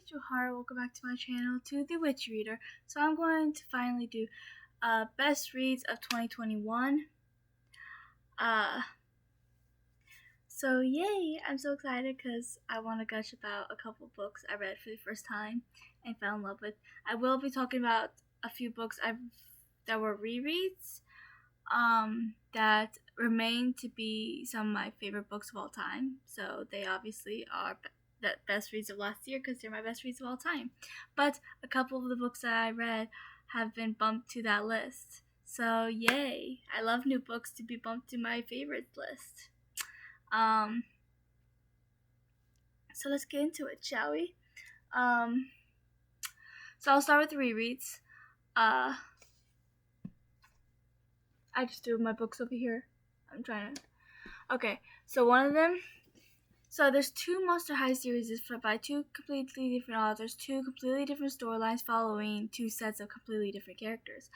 Johara. Welcome back to my channel, to The Witch Reader. So I'm going to finally do best reads of 2021. So yay! I'm so excited because I want to gush about a couple books I read for the first time and fell in love with. I will be talking about a few books that were rereads that remain to be some of my favorite books of all time. So they obviously are the best reads of last year because they're my best reads of all time. But a couple of the books that I read have been bumped to that list. So yay! I love new books to be bumped to my favorites list. So let's get into it, shall we? So I'll start with the rereads. I just threw my books over here. Okay, so one of them. So there's two Monster High series by two completely different authors, two completely different storylines following two sets of completely different characters.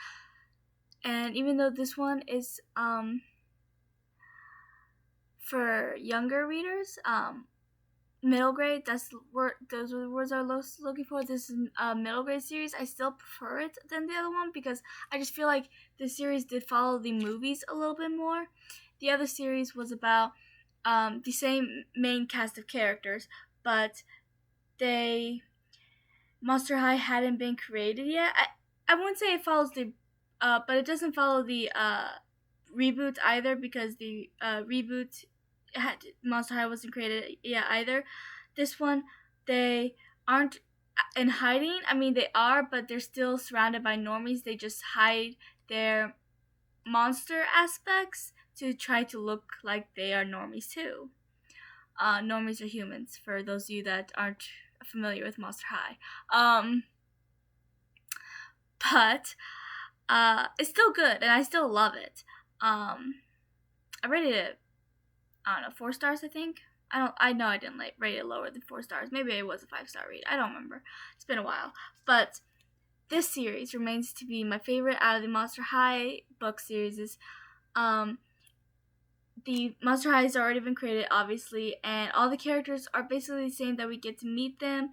And even though this one is for younger readers, middle grade, those are the words I was looking for. This is a middle grade series. I still prefer it than the other one because I just feel like the series did follow the movies a little bit more. The other series was about the same main cast of characters, but Monster High hadn't been created yet. I wouldn't say it follows but it doesn't follow the reboot either because the reboot Monster High wasn't created yet either. This one, they aren't in hiding. I mean, they are, but they're still surrounded by normies. They just hide their monster aspects to try to look like they are normies too. Normies are humans, for those of you that aren't familiar with Monster High. But it's still good, and I still love it. I rated it, 4 stars, I think. I know I didn't rate it lower than 4 stars. Maybe it was a 5-star read. I don't remember. It's been a while. But this series remains to be my favorite out of the Monster High book series. The Monster High has already been created, obviously, and all the characters are basically the same that we get to meet them.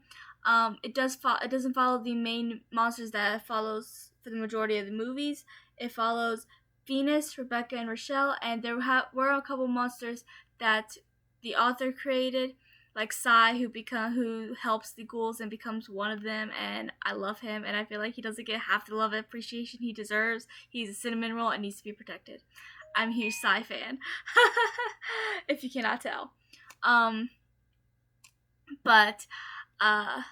It doesn't follow the main monsters that it follows for the majority of the movies. It follows Venus, Rebecca, and Rochelle, and there were a couple monsters that the author created, like Sai, who helps the ghouls and becomes one of them, and I love him, and I feel like he doesn't get half the love and appreciation he deserves. He's a cinnamon roll and needs to be protected. I'm a huge Sai fan, if you cannot tell. But out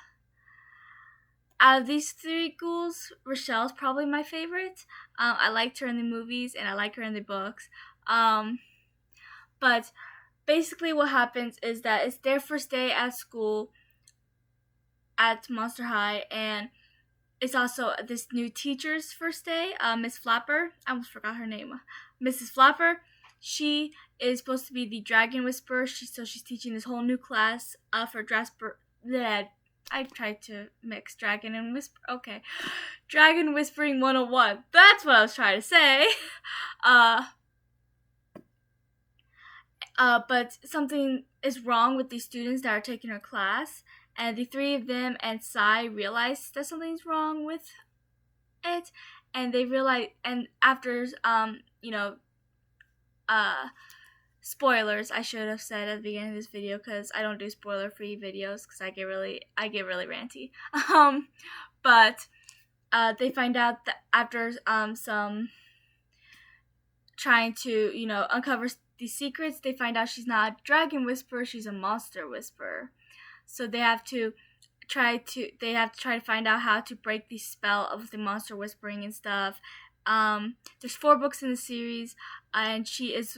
of these 3 ghouls, Rochelle's probably my favorite. I liked her in the movies and I like her in the books. But basically what happens is that it's their first day at school at Monster High, and it's also this new teacher's first day, Miss Flapper. I almost forgot her name. Mrs. Flapper. She is supposed to be the Dragon Whisperer, so she's teaching this whole new class for Jasper. I tried to mix Dragon and Whisper. Okay. Dragon Whispering 101. That's what I was trying to say. But something is wrong with these students that are taking her class, and the 3 of them and Sai realize that something's wrong with it, and they realize, and after spoilers, I should have said at the beginning of this video because I don't do spoiler-free videos because I get really ranty. But they find out that after some trying to uncover the secrets, they find out she's not a dragon whisperer, she's a monster whisperer. So they have to try to find out how to break the spell of the monster whispering and stuff. There's 4 books in the series, and she is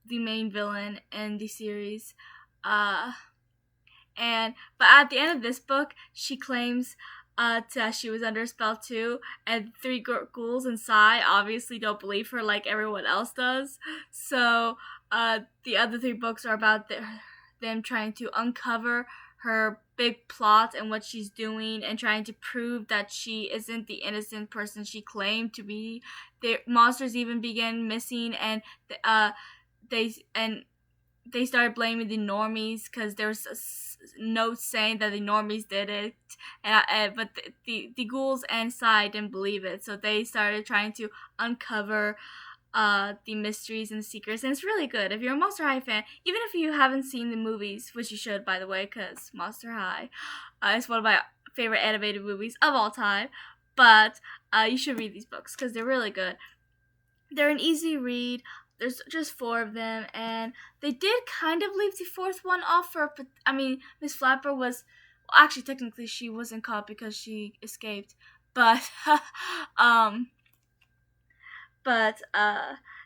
the main villain in the series. But at the end of this book, she claims that she was under a spell too, and 3 ghouls and Sai obviously don't believe her like everyone else does. So the other 3 books are about them trying to uncover her big plot and what she's doing, and trying to prove that she isn't the innocent person she claimed to be. The monsters even begin missing, and they started blaming the normies because there was notes saying that the normies did it, but the ghouls inside didn't believe it, so they started trying to uncover the mysteries and the secrets, and it's really good. If you're a Monster High fan, even if you haven't seen the movies, which you should, by the way, because Monster High is one of my favorite animated movies of all time, but you should read these books because they're really good. They're an easy read. There's just 4 of them, and they did kind of leave the 4th one off Miss Flapper was, well, actually, technically, she wasn't caught because she escaped, but,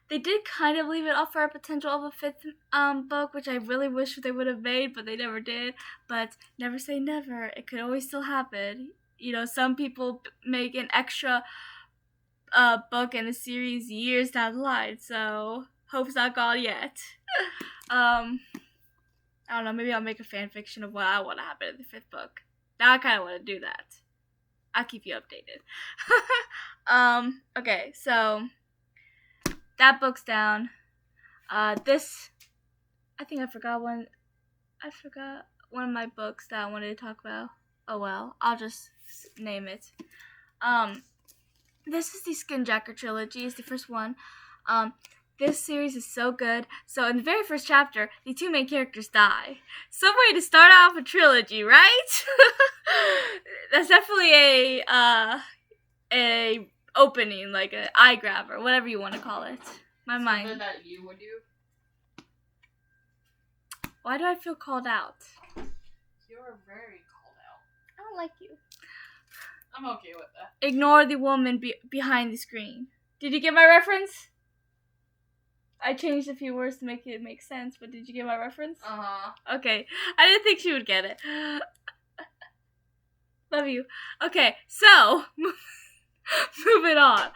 they did kind of leave it off for a potential of a 5th book, which I really wish they would have made, but they never did. But never say never. It could always still happen. You know, some people make an extra book in the series years down the line, so hope's not gone yet. I don't know, maybe I'll make a fan fiction of what I want to happen in the 5th book. Now I kind of want to do that. I'll keep you updated. Okay, so that book's down. This, I think I forgot one of my books that I wanted to talk about. Oh well, I'll just name it. This is the Skinjacker Trilogy. It's the first one. This series is so good. So in the very first chapter, the 2 main characters die. Some way to start off a trilogy, right? That's definitely a opening, like an eye grabber, whatever you want to call it. My mind. Something that you would do? Why do I feel called out? You're very called out. I don't like you. I'm okay with that. Ignore the woman behind the screen. Did you get my reference? I changed a few words to make it make sense, but did you get my reference? Uh-huh. Okay. I didn't think she would get it. Love you. Okay, so moving on.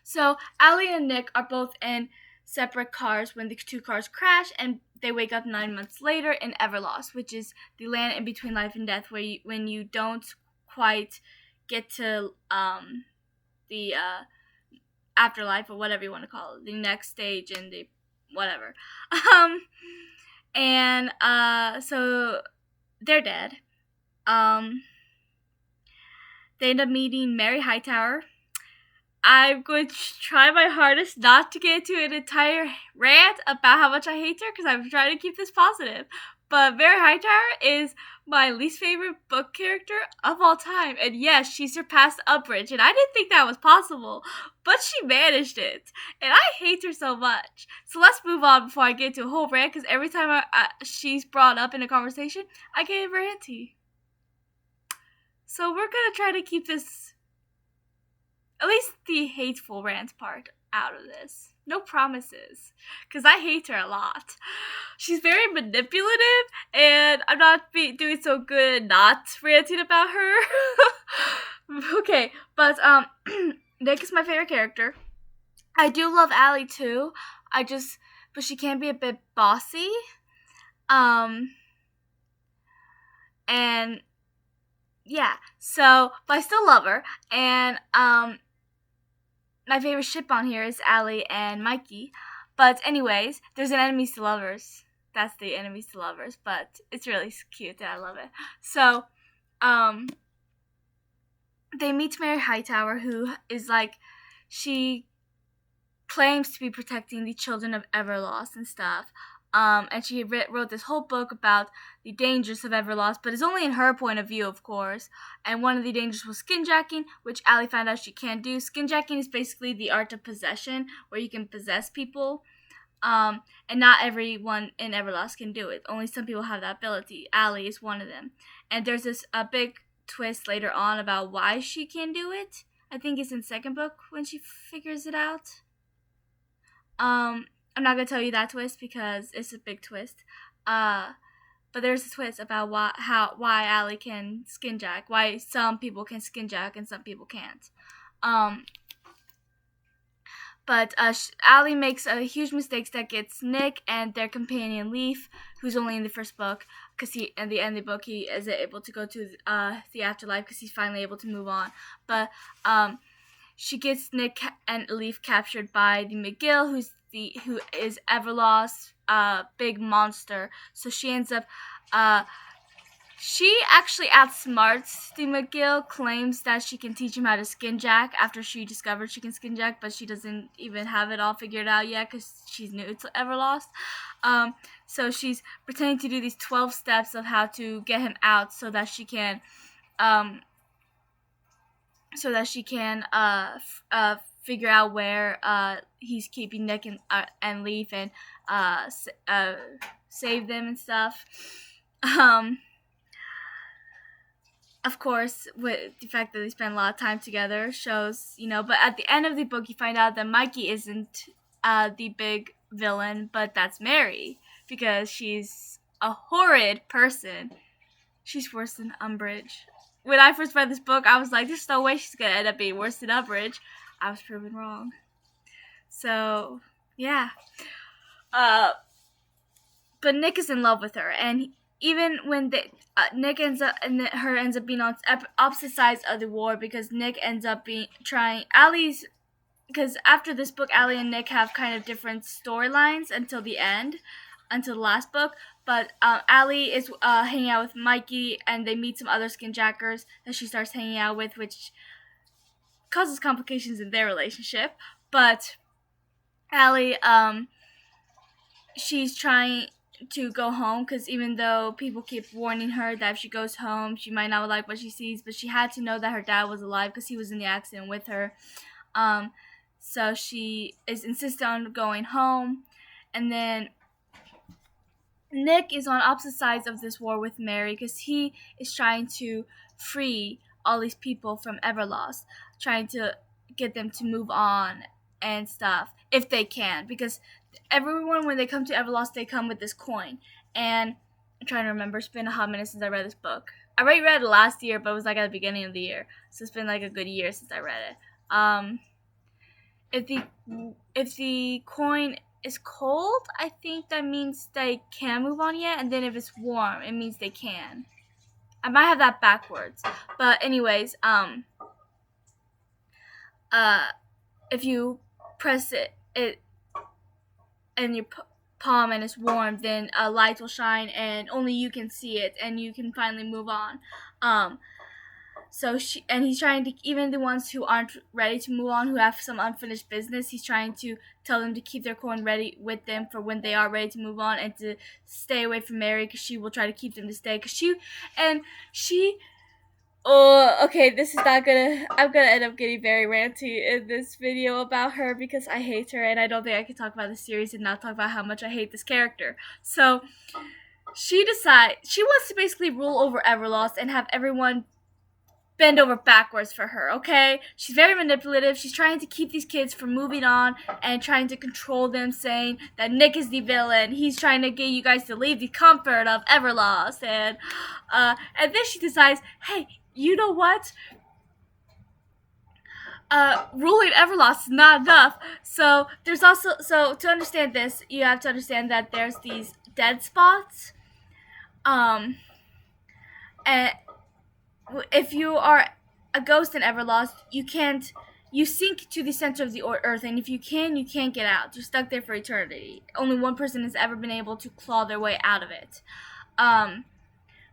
So Allie and Nick are both in separate cars when the 2 cars crash, and they wake up 9 months later in Everlost, which is the land in between life and death, where when you don't quite get to the afterlife, or whatever you want to call it, the next stage in the whatever. So they're dead. They end up meeting Mary Hightower. I'm going to try my hardest not to get into an entire rant about how much I hate her, because I'm trying to keep this positive. But Mary Hightower is my least favorite book character of all time. And yes, she surpassed Umbridge, and I didn't think that was possible. But she managed it. And I hate her so much. So let's move on before I get into a whole rant, because every time she's brought up in a conversation, I get ranty. So we're going to try to keep this, at least the hateful rant part, out of this. No promises, because I hate her a lot. She's very manipulative, and I'm not doing so good not ranting about her. Okay, but Nick is my favorite character. I do love Allie too. But she can be a bit bossy. And yeah, but I still love her. And my favorite ship on here is Allie and Mikey. But anyways, there's an enemies to lovers. That's the enemies to lovers, but it's really cute and I love it. So, they meet Mary Hightower, who is she claims to be protecting the children of Everlost and stuff. And she wrote this whole book about the dangers of Everlost, but it's only in her point of view, of course. And one of the dangers was skinjacking, which Allie found out she can't do. Skinjacking is basically the art of possession, where you can possess people. And not everyone in Everlost can do it. Only some people have that ability. Allie is one of them. And there's a big twist later on about why she can do it. I think it's in the 2nd book when she figures it out. I'm not going to tell you that twist because it's a big twist. But there's a twist about why Allie can skinjack, why some people can skinjack and some people can't. But Allie makes a huge mistake that gets Nick and their companion Leaf, who's only in the 1st book, because in the end of the book he isn't able to go to the afterlife because he's finally able to move on. But she gets Nick and Leaf captured by the McGill, who is Everlost's big monster. So she ends up she actually outsmarts the McGill, claims that she can teach him how to skinjack after she discovered she can skinjack, but she doesn't even have it all figured out yet because she's new to Everlost. So she's pretending to do these 12 steps of how to get him out so that she can figure out where he's keeping Nick and Leaf and save them and stuff. Of course, with the fact that they spend a lot of time together shows, but at the end of the book, you find out that Mikey isn't the big villain, but that's Mary, because she's a horrid person. She's worse than Umbridge. When I first read this book, I was like, there's no way she's going to end up being worse than Umbridge. I was proven wrong. So, yeah. But Nick is in love with her, and even when Nick ends up being on opposite sides of the war, because Nick ends up because after this book, Allie and Nick have kind of different storylines until the last book. But Allie is hanging out with Mikey, and they meet some other skinjackers that she starts hanging out with, which causes complications in their relationship. But Allie, she's trying to go home, because even though people keep warning her that if she goes home she might not like what she sees, but she had to know that her dad was alive because he was in the accident with her. So she is insistent on going home, and then Nick is on opposite sides of this war with Mary because he is trying to free all these people from Everlost, trying to get them to move on and stuff if they can, because everyone, when they come to Everlost, they come with this coin. And I'm trying to remember, it's been a hot minute since I read this book. I already read it last year, but it was like at the beginning of the year, so it's been like a good year since I read it. If the coin is cold, I think that means they can't move on yet, and then if it's warm, it means they can. I might have that backwards, but anyways, if you press it in your palm and it's warm, then lights will shine and only you can see it, and you can finally move on. So he's trying to, even the ones who aren't ready to move on, who have some unfinished business, he's trying to tell them to keep their coin ready with them for when they are ready to move on, and to stay away from Mary, because she will try to keep them to stay. Okay, this is not gonna, I'm gonna end up getting very ranty in this video about her, because I hate her, and I don't think I can talk about the series and not talk about how much I hate this character. So, she wants to basically rule over Everlost and have everyone bend over backwards for her, okay? She's very manipulative. She's trying to keep these kids from moving on and trying to control them, saying that Nick is the villain. He's trying to get you guys to leave the comfort of Everlost, and then she decides, hey, you know what? Ruling Everlost is not enough. So there's also, to understand this, you have to understand that there's these dead spots. And if you are a ghost in Everlost, you sink to the center of the earth, and if you can't get out. You're stuck there for eternity. Only one person has ever been able to claw their way out of it.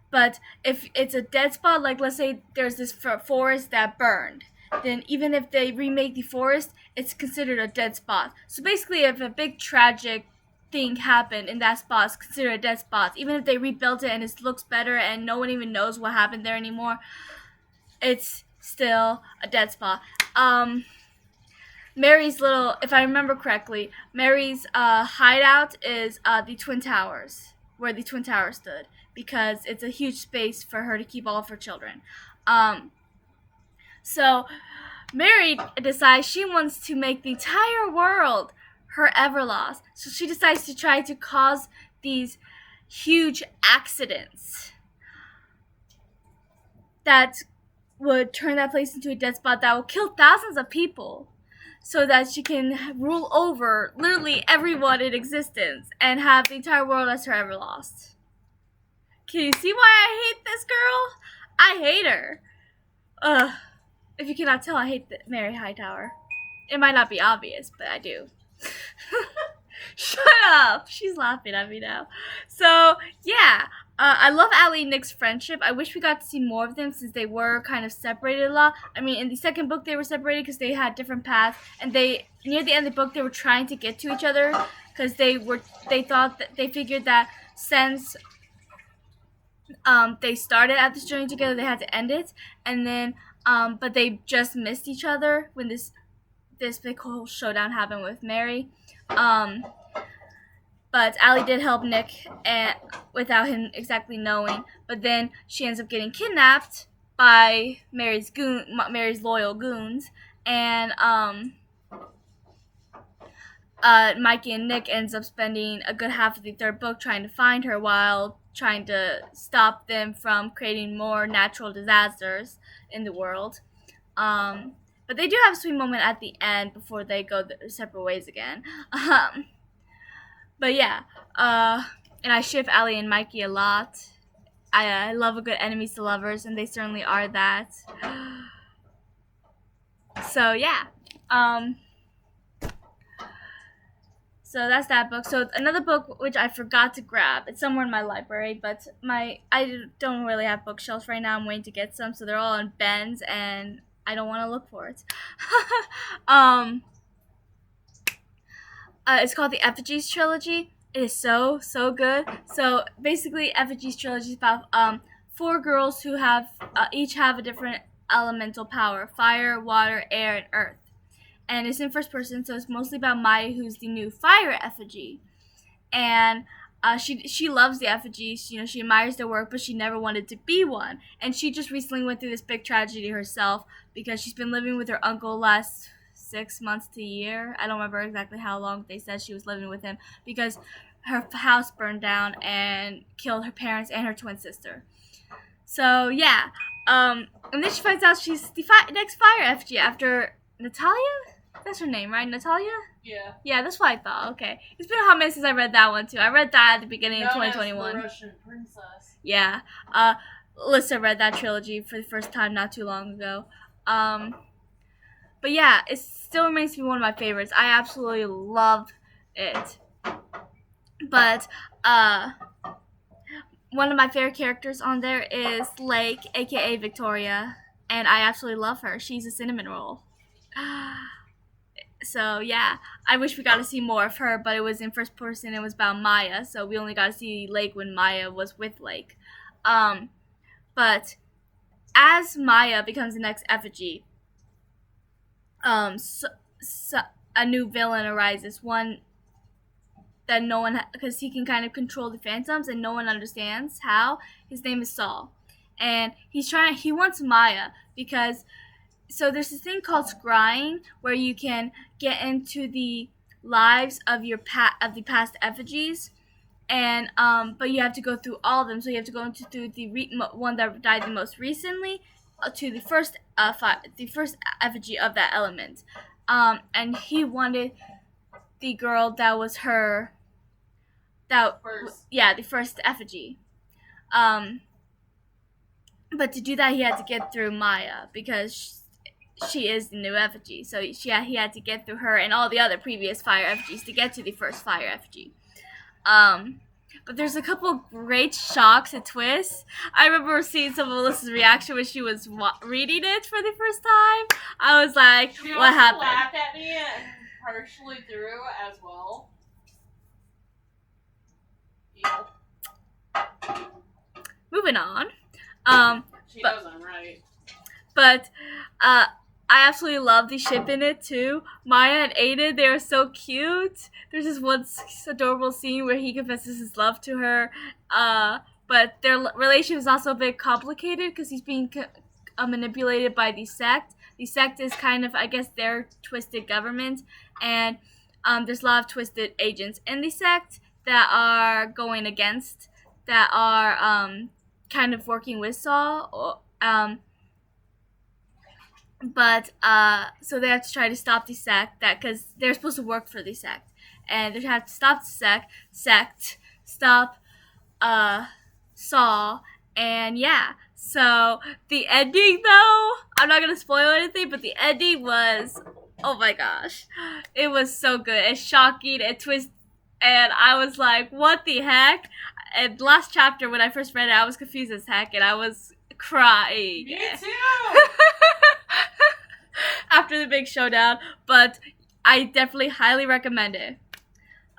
But if it's a dead spot, like let's say there's this forest that burned, then even if they remake the forest, it's considered a dead spot. So basically, if a big tragic thing happened in that spot, it's considered a dead spot. Even if they rebuilt it and it looks better and no one even knows what happened there anymore, it's still a dead spot. Mary's if I remember correctly, Mary's hideout is the Twin Towers, where the Twin Towers stood, because it's a huge space for her to keep all of her children. So Mary decides she wants to make the entire world her Everlost. So she decides to try to cause these huge accidents that would turn that place into a dead spot that will kill thousands of people, so that she can rule over literally everyone in existence and have the entire world as her Everlost. Can you see why I hate this girl? I hate her. Ugh. If you cannot tell, I hate Mary Hightower. It might not be obvious, but I do. Shut up! She's laughing at me now. So, yeah. I love Allie and Nick's friendship. I wish we got to see more of them since they were kind of separated a lot. I mean, in the second book, they were separated because they had different paths. And near the end of the book, they were trying to get to each other because they figured that since they started at this journey together, they had to end it. And then, but they just missed each other when this big whole showdown happened with Mary. But Allie did help Nick without him exactly knowing. But then she ends up getting kidnapped by Mary's loyal goons, and Mikey and Nick ends up spending a good half of the third book trying to find her while trying to stop them from creating more natural disasters in the world. But they do have a sweet moment at the end before they go their separate ways again. But yeah, and I ship Allie and Mikey a lot. I love a good enemies to lovers, and they certainly are that. So yeah, so that's that book. So another book which I forgot to grab. It's somewhere in my library, but I don't really have bookshelves right now. I'm waiting to get some, so they're all on bends, and I don't want to look for it. It's called the Effigies Trilogy. It is so good. So basically, Effigies Trilogy is about 4 girls who have each have a different elemental power: fire, water, air, and earth. And it's in first person, so it's mostly about Maya, who's the new fire effigy. And she loves the effigies. You know, she admires their work, but she never wanted to be one. And she just recently went through this big tragedy herself because she's been living with her uncle last 6 months to a year. I don't remember exactly how long they said she was living with him because her house burned down and killed her parents and her twin sister. So yeah, and then she finds out she's the next fire effigy after Natalia. That's her name, right? Natalia? Yeah. Yeah, that's what I thought. Okay. It's been a hot minute since I read that one, too. I read that at the beginning of 2021. The Russian princess. Yeah. Alyssa read that trilogy for the first time not too long ago. But yeah, it still remains to be one of my favorites. I absolutely love it. But, one of my favorite characters on there is Lake, aka Victoria. And I absolutely love her. She's a cinnamon roll. So yeah, I wish we got to see more of her, but it was in first person. It was about Maya, so we only got to see Lake when Maya was with Lake. But as Maya becomes the next effigy, a new villain arises. One that no one, because he can kind of control the phantoms, and no one understands how. His name is Saul, and he wants Maya because. So there's this thing called scrying where you can get into the lives of the past effigies, and but you have to go through all of them. So you have to go through the one that died the most recently to the first effigy of that element, and he wanted the girl that was her the first effigy. But to do that, he had to get through Maya because she is the new effigy, so he had to get through her and all the other previous fire effigies to get to the first fire effigy. But there's a couple great shocks and twists. I remember seeing some of Alyssa's reaction when she was reading it for the first time. I was like, she what happened? She laughed at me and partially through as well. Yeah. Moving on. She knows I'm right. But, I absolutely love the ship in it too. Maya and Aiden, they are so cute. There's this one adorable scene where he confesses his love to her. But their relationship is also a bit complicated because he's being manipulated by the sect. The sect is kind of, I guess, their twisted government. And there's a lot of twisted agents in the sect that are going against, that are kind of working with Saul. But so they have to try to stop the sect because they're supposed to work for the sect, and they have to stop the sect, stop Saul, And yeah, so the ending though, I'm not gonna spoil anything, but the ending was, oh my gosh, it was so good. It's shocking and twist, and I was like, what the heck? And last chapter when I first read it, I was confused as heck, and I was crying. Me too. After the big showdown, but I definitely highly recommend it.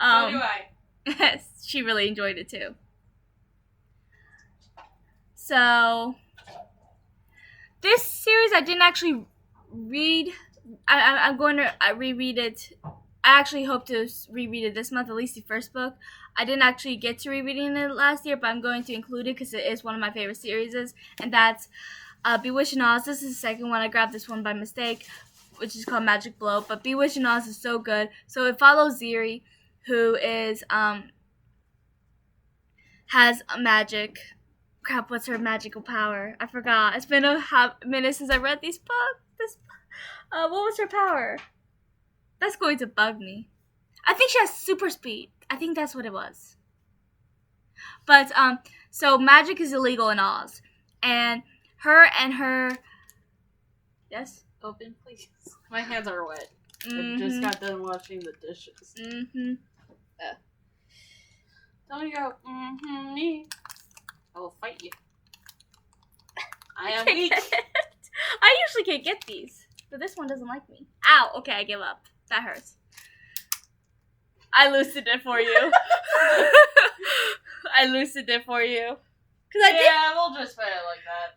So do I. She really enjoyed it too. So this series I didn't actually read. I'm going to reread it. I actually hope to reread it this month, at least the first book. I didn't actually get to rereading it last year, but I'm going to include it because it is one of my favorite series, and that's Bewitching Oz. This is the second one. I grabbed this one by mistake, which is called Magic Blow. But Bewitching Oz is so good. So it follows Ziri, who is has a magic. Crap, what's her magical power? I forgot. It's been a minute since I read these books. What was her power? That's going to bug me. I think she has super speed. I think that's what it was. But so magic is illegal in Oz, and her yes. Open, please. My hands are wet. Mm-hmm. I just got done washing the dishes. Mm-hmm. Don't go. Me. I will fight you. I am weak. I usually can't get these, but this one doesn't like me. Ow! Okay, I give up. That hurts. I loosened it for you. I loosened it for you. Yeah, we'll just fight it like that.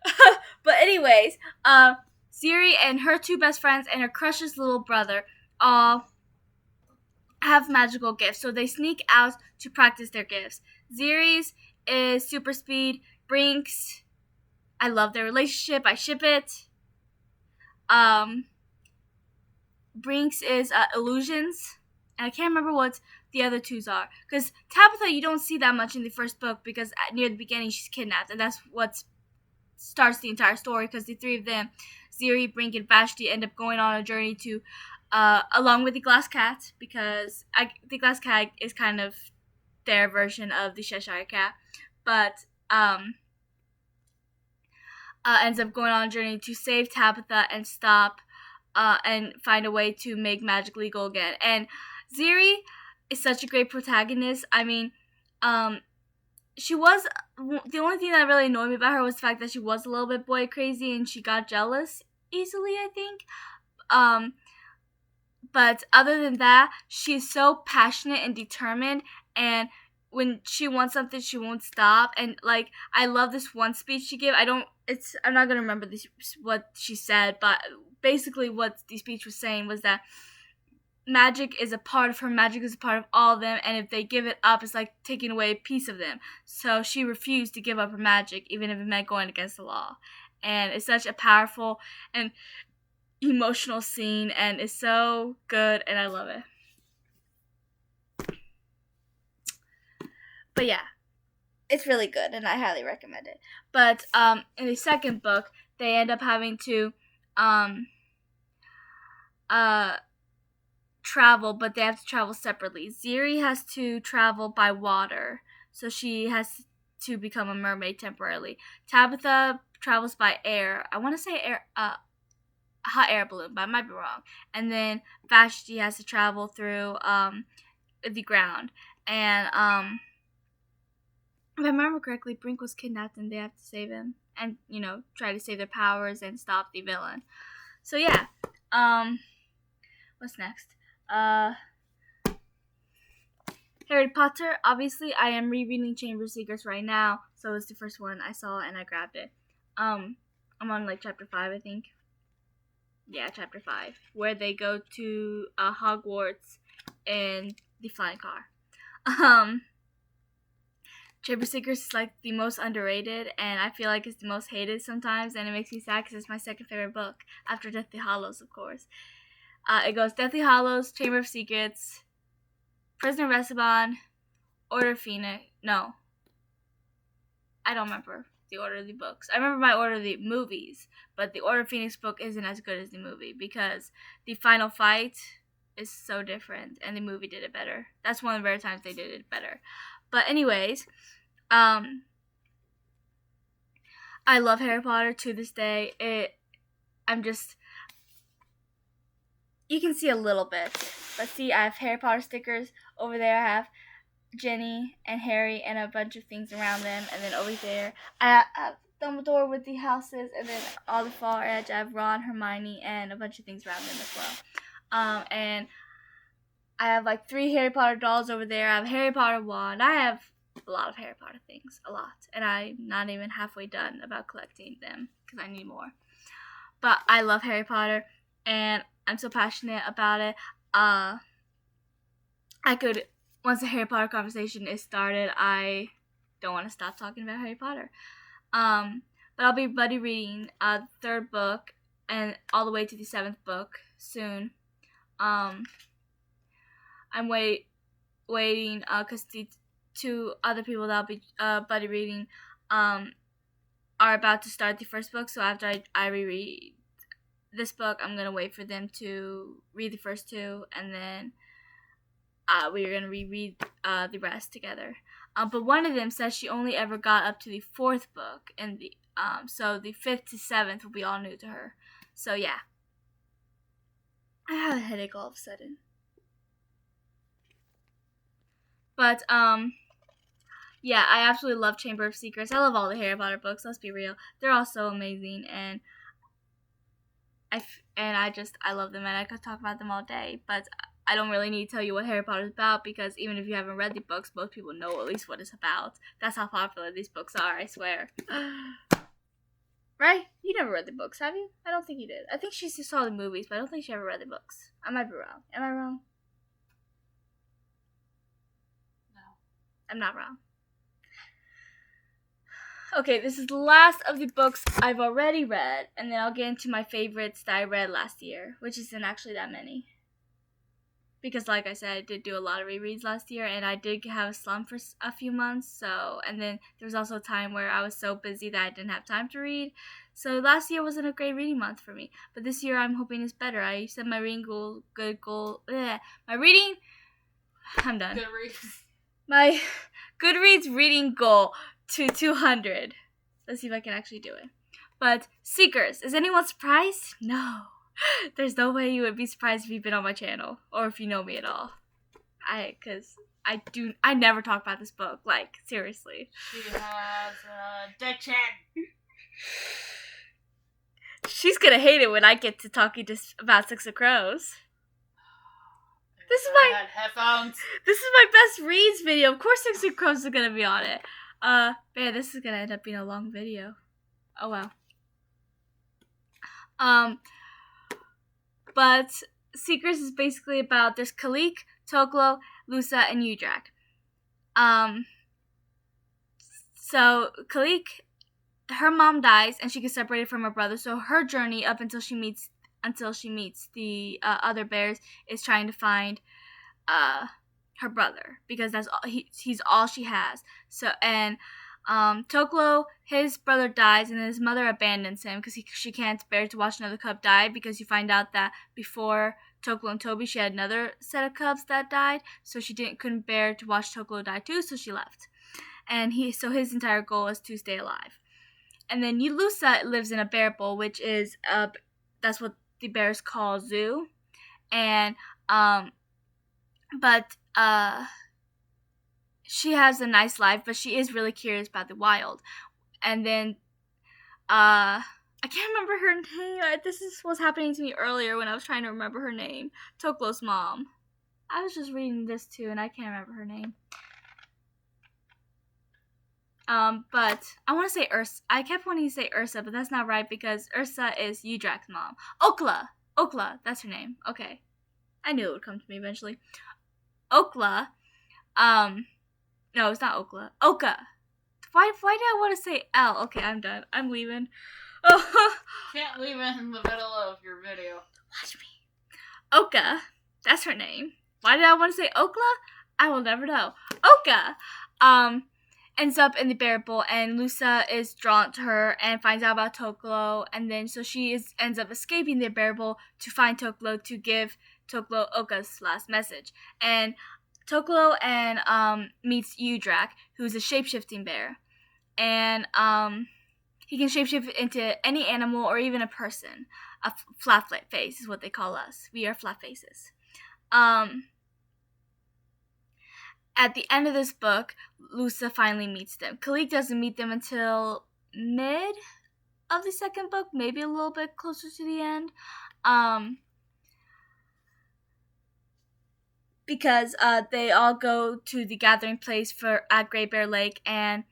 But anyways, Ziri and her two best friends and her crush's little brother all have magical gifts, so they sneak out to practice their gifts. Ziri's is super speed. Brinks, I love their relationship. I ship it. Brinks is illusions. And I can't remember what the other twos are. Because Tabitha, you don't see that much in the first book because near the beginning she's kidnapped. And that's what starts the entire story because the three of them, Ziri, Brink, and Vashti, end up going on a journey to, along with the Glass Cat, because the Glass Cat is kind of their version of the Cheshire Cat. But ends up going on a journey to save Tabitha and stop and find a way to make magic legal again. And Ziri is such a great protagonist. I mean, she was, the only thing that really annoyed me about her was the fact that she was a little bit boy crazy and she got jealous easily, I think. But other than that, she's so passionate and determined, and when she wants something, she won't stop. And like, I love this one speech she gave. I'm not gonna remember what she said, but basically what the speech was saying was that magic is a part of her, magic is a part of all of them, and if they give it up, it's like taking away a piece of them. So she refused to give up her magic, even if it meant going against the law. And it's such a powerful and emotional scene, and it's so good, and I love it. But yeah, it's really good, and I highly recommend it. But in the second book, they end up having to travel, but they have to travel separately. Ziri has to travel by water, so she has to become a mermaid temporarily. Tabitha travels by air. I want to say air, hot air balloon, but I might be wrong. And then Vashti has to travel through the ground. And if I remember correctly, Brink was kidnapped and they have to save him and, try to save their powers and stop the villain. So yeah, what's next? Harry Potter, obviously. I am rereading Chamber of Secrets right now, so it's the first one I saw and I grabbed it. I'm on chapter 5, I think. Yeah, chapter 5, where they go to Hogwarts in the flying car. Chamber of Secrets is the most underrated, and I feel like it's the most hated sometimes, and it makes me sad because it's my second favorite book, after Deathly Hallows, of course. It goes Deathly Hallows, Chamber of Secrets, Prisoner of Azkaban, Order of Phoenix. No. I don't remember the order of the books. I remember my order of the movies, but the Order of Phoenix book isn't as good as the movie because the final fight is so different, and the movie did it better. That's one of the rare times they did it better. But anyways, I love Harry Potter to this day. You can see a little bit. But see, I have Harry Potter stickers. Over there I have Ginny and Harry and a bunch of things around them. And then over there I have Dumbledore with the houses. And then on the far edge I have Ron, Hermione, and a bunch of things around them as well. And I have like 3 Harry Potter dolls over there. I have a Harry Potter wand. I have a lot of Harry Potter things. A lot. And I'm not even halfway done about collecting them because I need more. But I love Harry Potter. And I'm so passionate about it. Once the Harry Potter conversation is started, I don't want to stop talking about Harry Potter. But I'll be buddy reading the 3rd book and all the way to the 7th book soon. I'm waiting because the 2 other people that I'll be buddy reading are about to start the 1st book. So after I reread this book, I'm gonna wait for them to read the first 2, and then we're gonna reread the rest together. But one of them says she only ever got up to the 4th book, and so the 5th to 7th will be all new to her. So yeah, I have a headache all of a sudden. But yeah, I absolutely love Chamber of Secrets. I love all the Harry Potter books. Let's be real, they're all so amazing, and I love them, and I could talk about them all day, but I don't really need to tell you what Harry Potter is about, because even if you haven't read the books, most people know at least what it's about. That's how popular these books are, I swear. Right? You never read the books, have you? I don't think you did. I think she saw the movies, but I don't think she ever read the books. I might be wrong. Am I wrong? No. I'm not wrong. Okay, this is the last of the books I've already read, and then I'll get into my favorites that I read last year, which isn't actually that many. Because like I said, I did do a lot of rereads last year, and I did have a slump for a few months, and then there was also a time where I was so busy that I didn't have time to read. So last year wasn't a great reading month for me, but this year I'm hoping it's better. I set my reading I'm done. Goodreads. My Goodreads reading goal to 200. Let's see if I can actually do it. But Seekers, is anyone surprised? No. There's no way you would be surprised if you've been on my channel or if you know me at all. I never talk about this book, like, seriously. She has addiction. She's gonna hate it when I get to talking just about Six of Crows. This is my headphones. This is my best reads video. Of course Six of Crows is gonna be on it. Man, this is gonna end up being a long video. Oh wow. But Seekers is basically about there's Kalik, Toklo, Lusa, and Udrak. So Kalik, her mom dies and she gets separated from her brother. So her journey up until she meets the other bears is trying to find her brother, because that's all, he's all she has. So Toklo, his brother dies, and then his mother abandons him because she can't bear to watch another cub die, because you find out that before Toklo and Toby, she had another set of cubs that died, so she couldn't bear to watch Toklo die too, so she left. And his entire goal is to stay alive. And then Yulusa lives in a bear bowl, which is that's what the bears call zoo. And she has a nice life, but she is really curious about the wild. And then I can't remember her name. This is what's happening to me earlier when I was trying to remember her name. Toklo's mom. I was just reading this too, and I can't remember her name. But I want to say Ursa. I kept wanting to say Ursa, but that's not right, because Ursa is Udrak's mom. Okla, that's her name. Okay. I knew it would come to me eventually. Okla, no, it's not Okla. Oka. Why did I want to say L? Okay, I'm done. I'm leaving. Oh. Can't leave it in the middle of your video. Watch me. Oka, that's her name. Why did I want to say Okla? I will never know. Oka, ends up in the bear bowl, and Lusa is drawn to her and finds out about Toklo, and then so she ends up escaping the bear bowl to find Toklo to give Toklo Oka's last message. And Toklo meets Udrak, who's a shape-shifting bear. And he can shapeshift into any animal or even a person. A flat face is what they call us. We are flat faces. At the end of this book, Lusa finally meets them. Khalik doesn't meet them until mid of the second book, maybe a little bit closer to the end. Because they all go to the gathering place at Great Bear Lake, and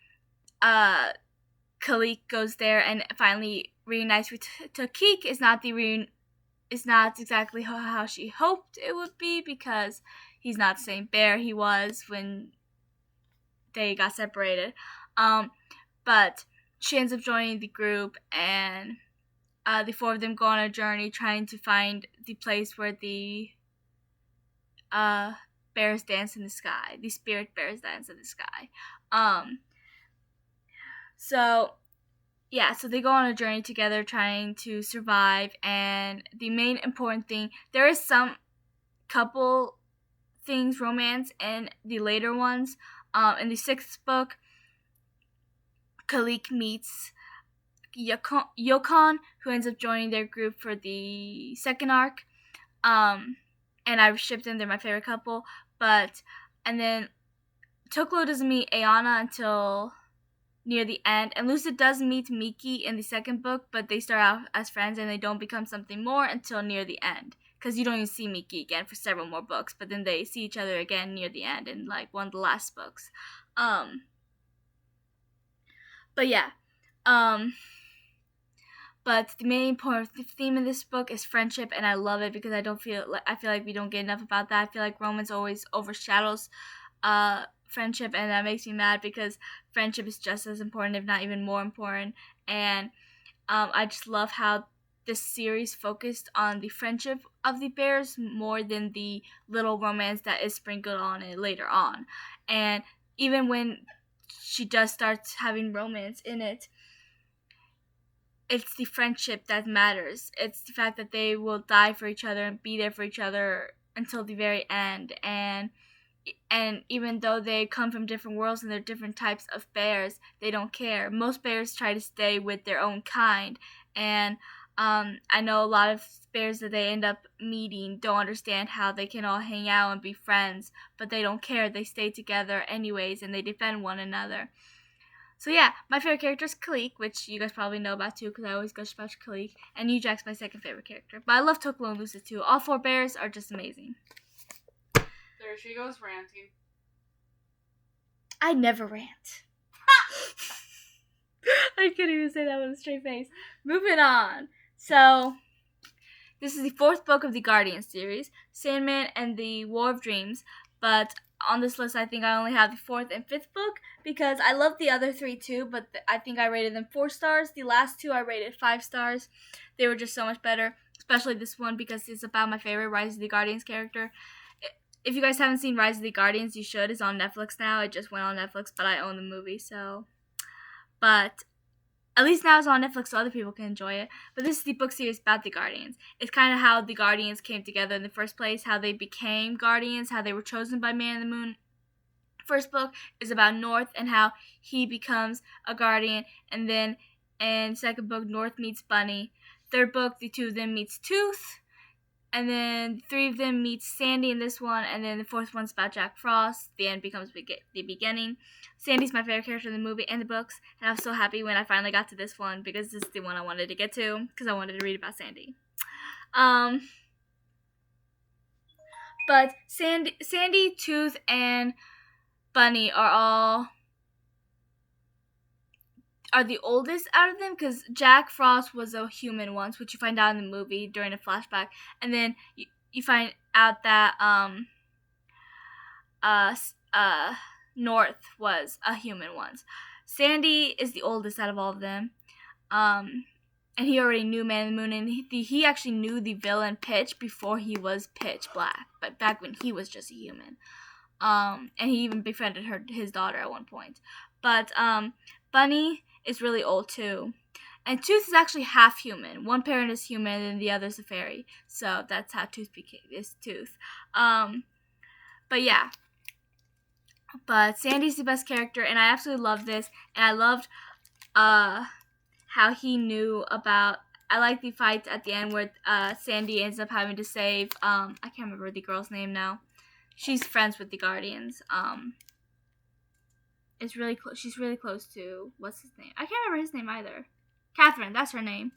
Khalik goes there and finally reunites with Takik. Is not exactly how she hoped it would be, because he's not the same bear he was when they got separated. But she ends up joining the group, and the four of them go on a journey trying to find the place where the bears dance in the sky. The spirit bears dance in the sky. So they go on a journey together trying to survive, and the main important thing, there is some couple things romance in the later ones. In the 6th book, Khalik meets Yokon, who ends up joining their group for the 2nd arc. And I've shipped them, they're my favorite couple. And then Toklo doesn't meet Ayana until near the end, and Lusa does meet Miki in the 2nd book, but they start out as friends and they don't become something more until near the end, because you don't even see Miki again for several more books, but then they see each other again near the end in like one of the last books. But the main important theme in this book is friendship, and I love it because I feel like we don't get enough about that. I feel like romance always overshadows friendship, and that makes me mad, because friendship is just as important, if not even more important. And I just love how this series focused on the friendship of the bears more than the little romance that is sprinkled on it later on. And even when she does start having romance in it, it's the friendship that matters. It's the fact that they will die for each other and be there for each other until the very end. And even though they come from different worlds and they're different types of bears, they don't care. Most bears try to stay with their own kind, and I know a lot of bears that they end up meeting don't understand how they can all hang out and be friends, but they don't care. They stay together anyways, and they defend one another. So yeah, my favorite character is Khalik, which you guys probably know about too, because I always gush about Khalik. And Ujack's my 2nd favorite character. But I love Toklo and Lusa too. All 4 bears are just amazing. There she goes ranting. I never rant. I couldn't even say that with a straight face. Moving on. So, this is the 4th book of the Guardian series, Sandman and the War of Dreams. But on this list, I think I only have the 4th and 5th book, because I love the other 3 too, but I think I rated them 4 stars. The last 2 I rated 5 stars. They were just so much better, especially this one, because it's about my favorite Rise of the Guardians character. If you guys haven't seen Rise of the Guardians, you should. It's on Netflix now. It just went on Netflix, but I own the movie, so. But at least now it's on Netflix so other people can enjoy it. But this is the book series about the Guardians. It's kind of how the Guardians came together in the first place, how they became Guardians, how they were chosen by Man in the Moon. First book is about North and how he becomes a Guardian, and then in 2nd book, North meets Bunny. 3rd book, the 2 of them meets Tooth. And then 3 of them meet Sandy in this one, and then the 4th one's about Jack Frost. The end becomes the beginning. Sandy's my favorite character in the movie and the books, and I was so happy when I finally got to this one, because this is the one I wanted to get to, because I wanted to read about Sandy. But Sandy, Tooth, and Bunny are the oldest out of them, because Jack Frost was a human once, which you find out in the movie during a flashback, and then you find out that North was a human once. Sandy is the oldest out of all of them, and he already knew Man in the Moon, and he actually knew the villain Pitch before he was Pitch Black, but back when he was just a human. And he even befriended his daughter at one point. But Bunny is really old too. And Tooth is actually half human. One parent is human and the other is a fairy. So that's how Tooth is Tooth. But yeah. But Sandy's the best character, and I absolutely love this. And I loved how he knew about. I like the fight at the end where Sandy ends up having to save. I can't remember the girl's name now. She's friends with the Guardians. It's really close. She's really close to what's his name? I can't remember his name either. Catherine, that's her name.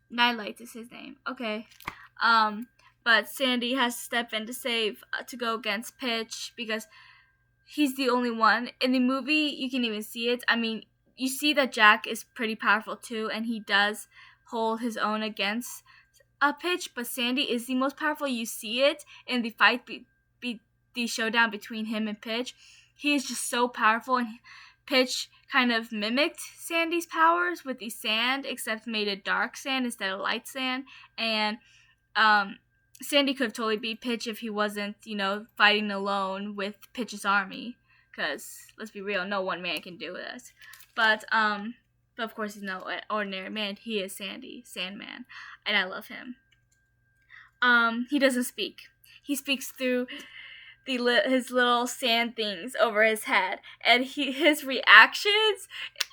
Nightlight is his name. Okay. But Sandy has to step in to save to go against Pitch because he's the only one in the movie. You can even see it. I mean, you see that Jack is pretty powerful too, and he does hold his own against Pitch. But Sandy is the most powerful. You see it in the fight, the showdown between him and Pitch. He is just so powerful, and Pitch kind of mimicked Sandy's powers with the sand, except made it dark sand instead of light sand. And Sandy could have totally beat Pitch if he wasn't, fighting alone with Pitch's army. Because, let's be real, no one man can do this. But of course he's no ordinary man. He is Sandman. And I love him. He doesn't speak. He speaks through his little sand things over his head, and his reactions,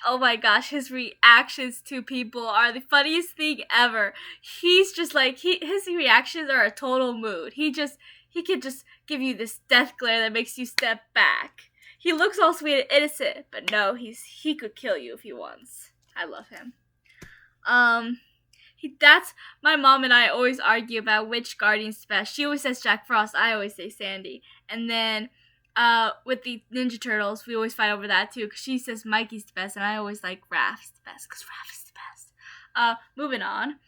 oh my gosh, his reactions to people are the funniest thing ever. He's just like his reactions are a total mood. He could just give you this death glare that makes you step back. He looks all sweet and innocent, but no, he could kill you if he wants. I love him. That's my mom and I always argue about which Guardian's best. She always says Jack Frost. I always say Sandy. And then with the Ninja Turtles, we always fight over that too. Because she says Mikey's the best, and I always like Raph's the best. Because Raph is the best. Moving on.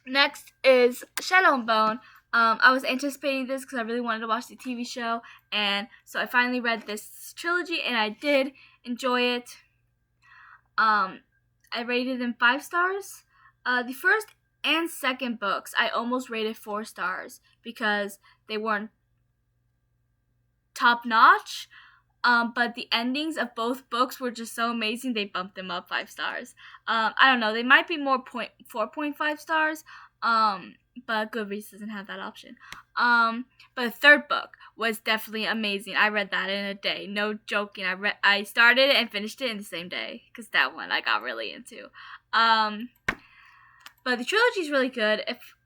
Next is Shadow and Bone. I was anticipating this because I really wanted to watch the TV show. And so I finally read this trilogy, and I did enjoy it. I rated them 5 stars. The first and second books, I almost rated 4 stars because they weren't top notch. But the endings of both books were just so amazing, they bumped them up 5 stars. I don't know, they might be more 4.5 stars. But Goodreads doesn't have that option. But the third book was definitely amazing. I read that in a day. No joking. I started it and finished it in the same day. Because that one I got really into. But the trilogy is really good.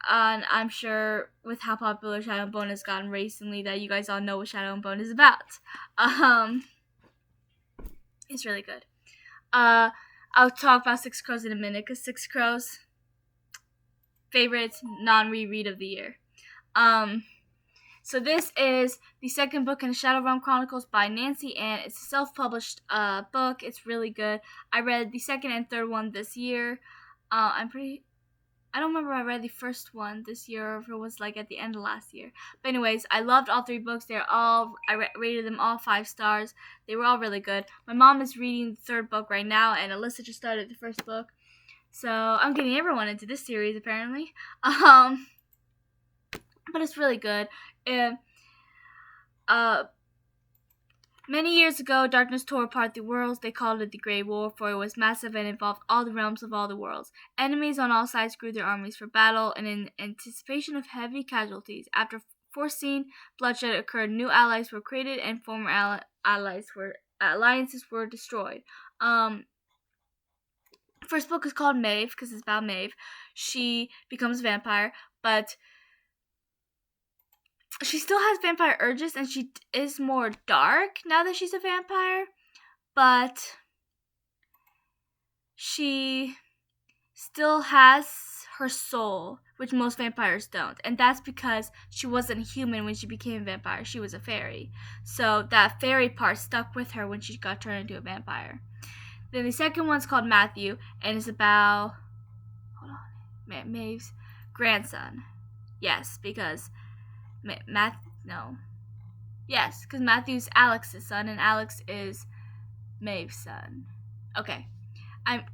I'm sure with how popular Shadow and Bone has gotten recently that you guys all know what Shadow and Bone is about. It's really good. I'll talk about Six Crows in a minute. Because Six Crows... favorite non-reread of the year. So this is the second book in the Shadow Realm Chronicles by Nancy Ann. It's a self-published book. It's really good. I read the second and third one this year. I don't remember if I read the first one this year or if it was like at the end of last year. But anyways, I loved all 3 books. I rated them all 5 stars. They were all really good. My mom is reading the third book right now, and Alyssa just started the first book. So I'm getting everyone into this series apparently. But it's really good. Many years ago, darkness tore apart the worlds. They called it the Great War, for it was massive and involved all the realms of all the worlds. Enemies on all sides grew their armies for battle, and in anticipation of heavy casualties. After foreseen bloodshed occurred, new allies were created, and former alliances were destroyed. First book is called Maeve because it's about Maeve. She becomes a vampire, but she still has vampire urges, and she is more dark now that she's a vampire, but she still has her soul, which most vampires don't, and that's because she wasn't a human when she became a vampire. She was a fairy, so that fairy part stuck with her when she got turned into a vampire. Then the second one's called Matthew, and it's about Maeve's grandson. Yes, because because Matthew's Alex's son, and Alex is Maeve's son. Okay, I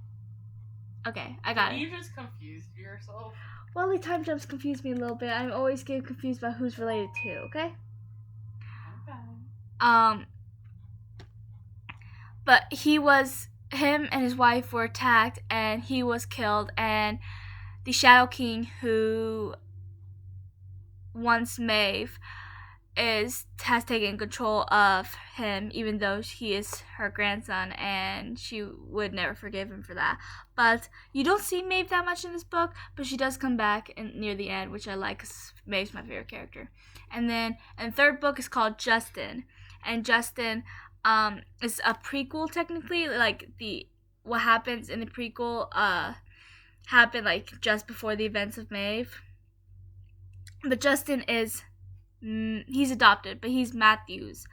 got it. You just confused yourself. Well, the time jumps confuse me a little bit. I always get confused about who's related to. Okay. But him and his wife were attacked, and he was killed, and the Shadow King, who wants Maeve, has taken control of him, even though he is her grandson, and she would never forgive him for that. But you don't see Maeve that much in this book, but she does come back near the end, which I like because Maeve's my favorite character. And then, and the third book is called Justin, and Justin is a prequel technically. Like what happens in the prequel happened like just before the events of Maeve. But Justin is he's adopted, but he's Matthew's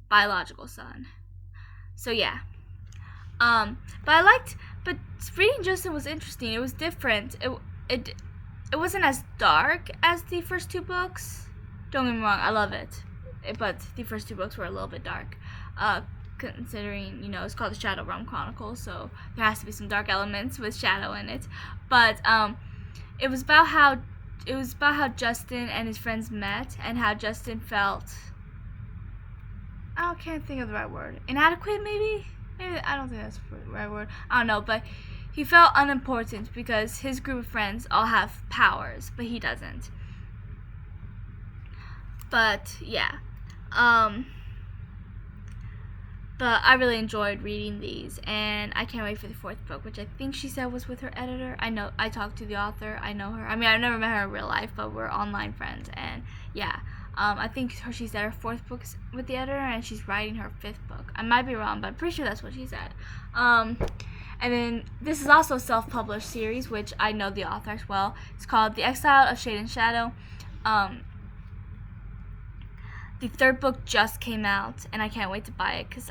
biological son. So yeah. But reading Justin was interesting. It was different. It wasn't as dark as the first two books. Don't get me wrong, I love it. But the first two books were a little bit dark. Considering, it's called the Shadow Realm Chronicles, so there has to be some dark elements with shadow in it. But it was about how Justin and his friends met, and how Justin felt, I can't think of the right word, inadequate maybe I don't think that's the right word, I don't know, but he felt unimportant because his group of friends all have powers, but he doesn't. But yeah, but I really enjoyed reading these, and I can't wait for the fourth book, which I think she said was with her editor. I talked to the author. I know her. I mean, I've never met her in real life, but we're online friends, and yeah. I think she said her fourth book is with the editor, and she's writing her fifth book. I might be wrong, but I'm pretty sure that's what she said. And then this is also a self-published series, which I know the author as well. It's called The Exile of Shade and Shadow. The third book just came out, and I can't wait to buy it because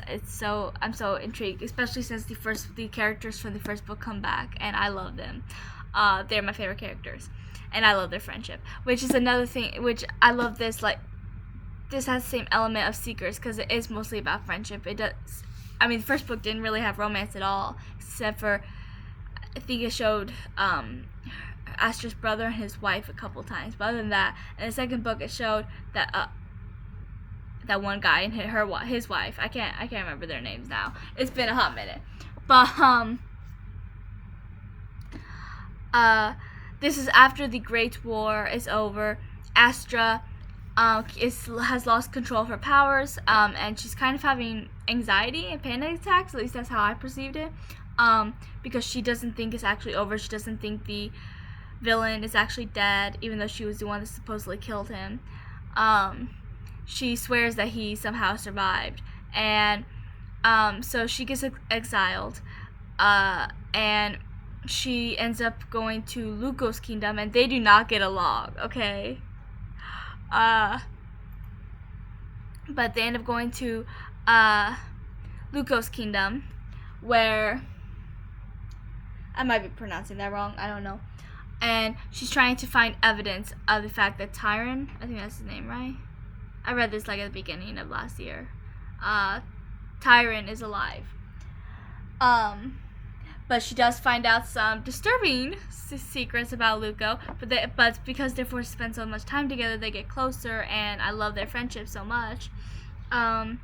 I'm so intrigued, especially since the characters from the first book come back, and I love them. They're my favorite characters, and I love their friendship, which is another thing. Which I love this. Like, this has the same element of Seekers because it is mostly about friendship. It does. I mean, the first book didn't really have romance at all, except for I think it showed Astra's brother and his wife a couple times. But other than that, in the second book, it showed that that one guy and his wife. I can't remember their names now. It's been a hot minute. But this is after the Great War is over. Astra has lost control of her powers, and she's kind of having anxiety and panic attacks. At least that's how I perceived it. Because she doesn't think it's actually over. She doesn't think the villain is actually dead, even though she was the one that supposedly killed him. She swears that he somehow survived, and so she gets exiled, and she ends up going to Luco's kingdom, and they do not get along, okay? But they end up going to Luco's kingdom, where I might be pronouncing that wrong, I don't know. And she's trying to find evidence of the fact that Tyron, I think that's his name, right? I read this like at the beginning of last year. Tyron is alive. But she does find out some disturbing secrets about Luco. But because they're forced to spend so much time together, they get closer, and I love their friendship so much. But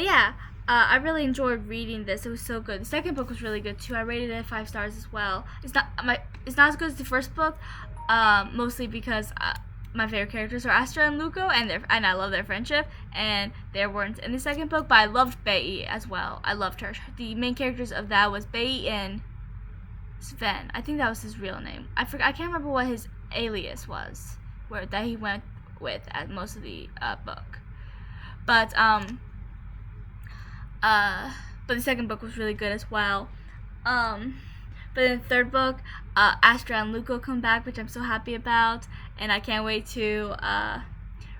yeah, I really enjoyed reading this. It was so good. The second book was really good too. I rated it 5 stars as well. It's not as good as the first book, mostly because my favorite characters are Astra and Luco, and I love their friendship, and they weren't in the second book, but I loved Bei as well. I loved her. The main characters of that was Bei and Sven. I think that was his real name. I can't remember what his alias was, that he went with at most of the book. But the second book was really good as well. But in the third book, Astra and Luco come back, which I'm so happy about, and I can't wait to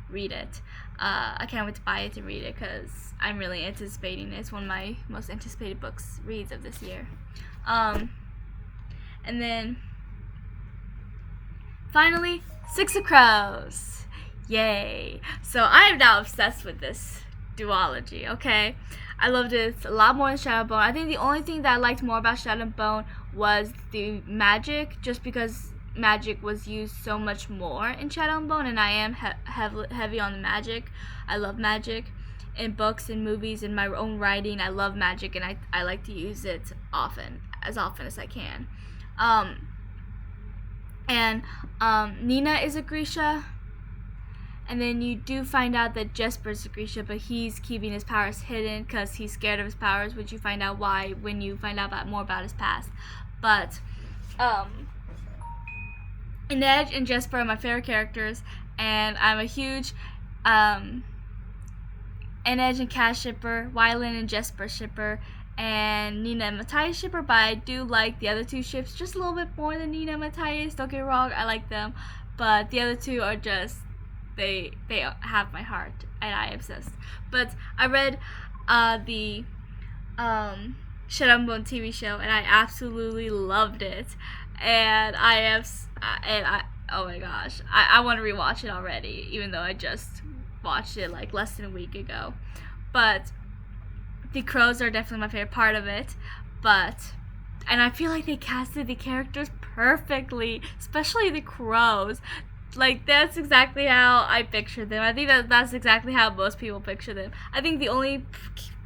read it. I can't wait to buy it and read it because I'm really anticipating it. It's one of my most anticipated reads of this year. And then finally, Six of Crows. Yay! So I am now obsessed with this duology, okay? I loved it a lot more than Shadow and Bone. I think the only thing that I liked more about Shadow and Bone was the magic, just because magic was used so much more in Shadow and Bone, and I am heavy on the magic. I love magic in books and movies, in my own writing. I love magic, and I like to use it as often as I can. And Nina is a Grisha. And then you do find out that Jesper's a Grisha, but he's keeping his powers hidden because he's scared of his powers, which you find out why when you find out more about his past. But Inej and Jesper are my favorite characters, and I'm a huge Inej and Cass shipper, Wylan and Jesper shipper, and Nina and Matthias shipper, but I do like the other two ships just a little bit more than Nina and Matthias. Don't get me wrong, I like them, but the other two are just, they have my heart, and I am obsessed. But I read the Shut Up and Bone TV show, and I absolutely loved it, and oh my gosh, I want to rewatch it already, even though I just watched it like less than a week ago. But the crows are definitely my favorite part of it, and I feel like they casted the characters perfectly, especially the crows. Like, that's exactly how I pictured them. I think that's exactly how most people picture them. I think the only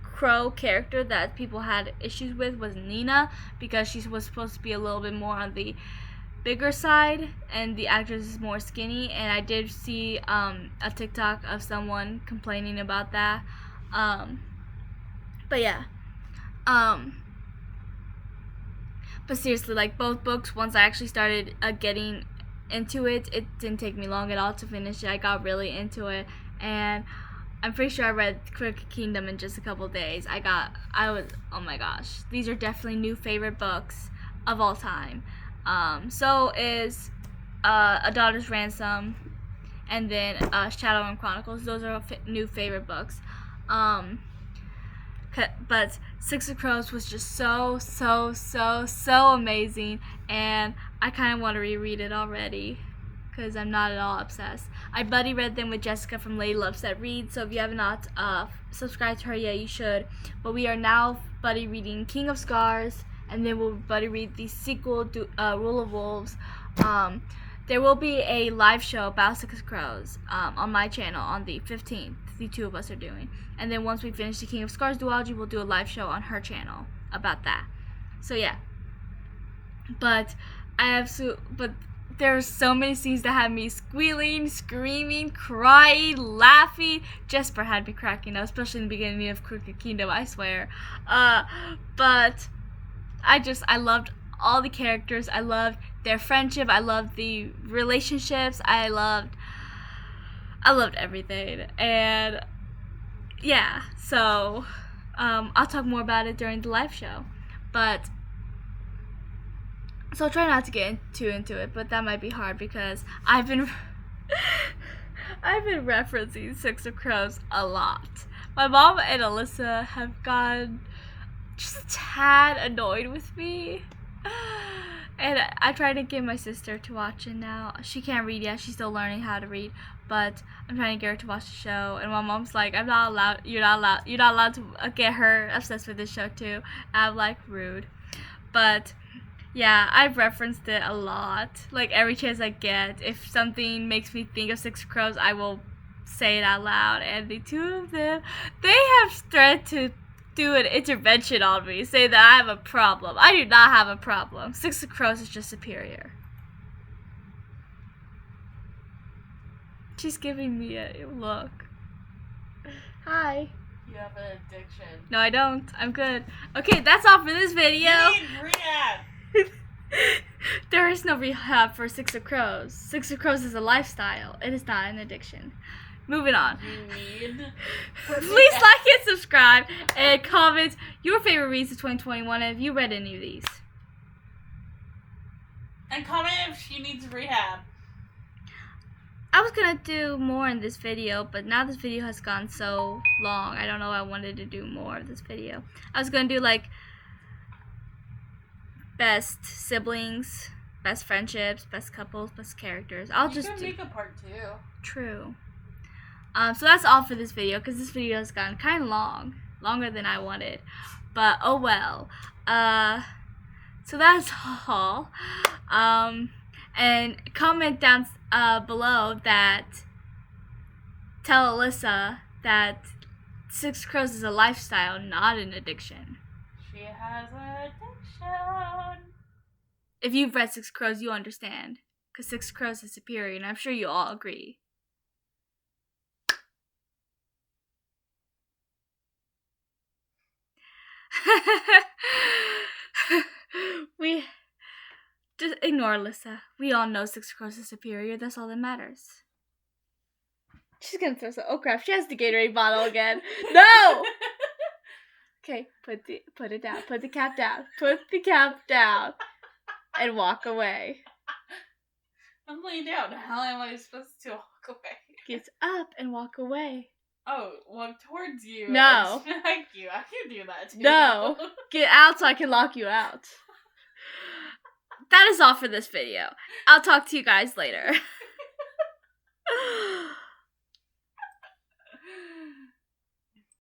crow character that people had issues with was Nina, because she was supposed to be a little bit more on the bigger side, and the actress is more skinny, and I did see a TikTok of someone complaining about that. But yeah. But seriously, like, both books, once I actually started getting into it, it didn't take me long at all to finish it. I got really into it, and I'm pretty sure I read Crooked Kingdom in just a couple days. Oh my gosh, these are definitely new favorite books of all time. So is A Daughter's Ransom, and then Shadowrun Chronicles. Those are new favorite books. But Six of Crows was just so amazing, and I kind of want to reread it already because I'm not at all obsessed. I buddy read them with Jessica from Lady Loves That Read, so if you have not subscribed to her yet, you should. But we are now buddy reading King of Scars, and then we'll buddy read the sequel, Rule of Wolves. There will be a live show about Six of Crows on my channel on the 15th. The two of us are doing, and then once we finish the King of Scars duology, we'll do a live show on her channel about that. So yeah, but there's so many scenes that had me squealing, screaming, crying, laughing. Jesper had me cracking up, especially in the beginning of Crooked Kingdom, I swear. But I loved all the characters. I loved their friendship. I loved the relationships. I loved everything, and yeah, so I'll talk more about it during the live show, but so I'll try not to get too into it, but that might be hard because I've been referencing Six of Crows a lot. My mom and Alyssa have gotten just a tad annoyed with me. And I tried to get my sister to watch it now. She can't read yet. She's still learning how to read. But I'm trying to get her to watch the show. And my mom's like, You're not allowed to get her obsessed with this show too. And I'm like, rude. But yeah, I've referenced it a lot. Like, every chance I get. If something makes me think of Six of Crows, I will say it out loud. And the two of them, they have threatened to do an intervention on me, say that I have a problem. I do not have a problem. Six of Crows is just superior. She's giving me a look. Hi. You have an addiction. No, I don't. I'm good. Okay, that's all for this video. You need rehab. There is no rehab for Six of Crows. Six of Crows is a lifestyle. It is not an addiction. Moving on. You need. Please like and subscribe and comment your favorite reads of 2021 and if you read any of these. And comment if she needs rehab. I was gonna do more in this video, but now this video has gone so long. I don't know. I wanted to do more of this video. I was gonna do like best siblings, best friendships, best couples, best characters. I'll just make a part 2. True. So that's all for this video, because this video has gotten kind of long. Longer than I wanted. But, oh well. So that's all. And comment down below that tell Alyssa that Six Crows is a lifestyle, not an addiction. She has an addiction. If you've read Six Crows, you understand. Because Six Crows is superior, and I'm sure you all agree. We just ignore Alyssa. We all know Six Crows is superior. That's all that matters. She's gonna throw some. Oh crap! She has the Gatorade bottle again. No. Okay, put it down. Put the cap down. Put the cap down, and walk away. I'm laying down. How am I supposed to walk away? Get up and walk away. Oh, walk towards you. No. And smack you. I can do that too. No. Get out so I can lock you out. That is all for this video. I'll talk to you guys later.